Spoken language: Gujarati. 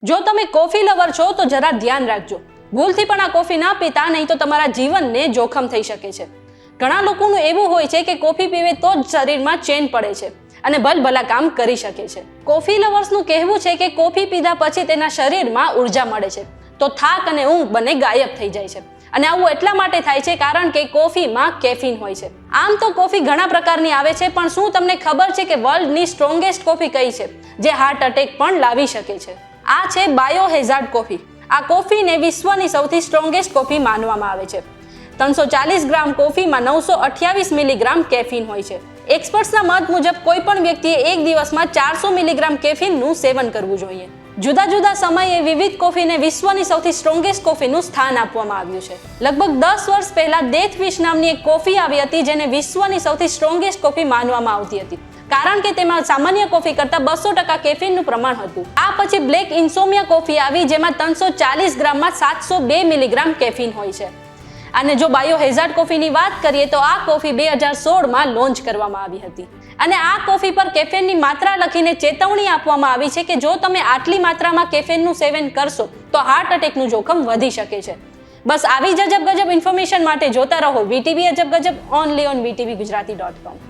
જો તમે કોફી લવર છો તો જરા ધ્યાન રાખજો, ભૂલથી પણ આ કોફી ના પીતા, નહીં તો તમારા જીવનને જોખમ થઈ શકે છે. ઘણા લોકોનું એવું હોય છે કે કોફી પીવે તો જ શરીરમાં ચેન પડે છે અને ભલભલા કામ કરી શકે છે. કોફી લવર્સનું કહેવું છે કે કોફી પીધા પછી તેના શરીરમાં ઉર્જા મળે છે તો થાક અને ઊંઘ બંને ગાયબ થઈ જાય છે. અને આવું એટલા માટે થાય છે કારણ કે કોફીમાં કેફીન હોય છે. આમ તો કોફી ઘણા પ્રકારની આવે છે, પણ શું તમને ખબર છે કે વર્લ્ડની સ્ટ્રોંગેસ્ટ કોફી કઈ છે જે હાર્ટ અટેક પણ લાવી શકે છે? આ છે બાયોહેઝાર્ડ કોફી. આ કોફીને વિશ્વની સૌથી સ્ટ્રોંગેસ્ટ કોફી માનવામાં આવે છે. 340 ગ્રામ કોફીમાં 928 મિલીગ્રામ કેફીન હોય છે. એક્સપર્ટ્સના મત મુજબ કોઈ પણ વ્યક્તિએ એક દિવસમાં 400 મિલીગ્રામ કેફીનનું સેવન કરવું જોઈએ. જુદા જુદા સમયે વિવિધ કોફીને વિશ્વની સૌથી સ્ટ્રોંગેસ્ટ કોફીનું સ્થાન આપવામાં આવ્યું છે. લગભગ 10 વર્ષ પહેલા ડેથવિશ નામની એક કોફી આવી હતી જેને વિશ્વની સૌથી સ્ટ્રોંગેસ્ટ કોફી માનવામાં આવતી હતી, કારણ કે તેમાં સામાન્ય કોફી કરતાં 200% કેફીનનું પ્રમાણ હતું. આ પછી બ્લેક ઇન્સોમિયા કોફી આવી જેમાં 340 ગ્રામમાં 702 મિલીગ્રામ કેફીન હોય છે. અને જો બાયોહેઝાર્ડ કોફીની વાત કરીએ તો આ કોફી 2016માં લોન્ચ કરવામાં આવી હતી અને આ કોફી પર કેફીનની માત્રા લખીને ચેતવણી આપવામાં આવી છે કે જો તમે આટલી માત્રામાં કેફીનનું સેવન કરશો તો હાર્ટ અટેકનું જોખમ વધી શકે છે. બસ આવી જ અજબ ગજબ ઇન્ફોર્મેશન માટે જોતા રહો VTV અજબ ગજબ ઓનલી ઓન VTVgujarati.com.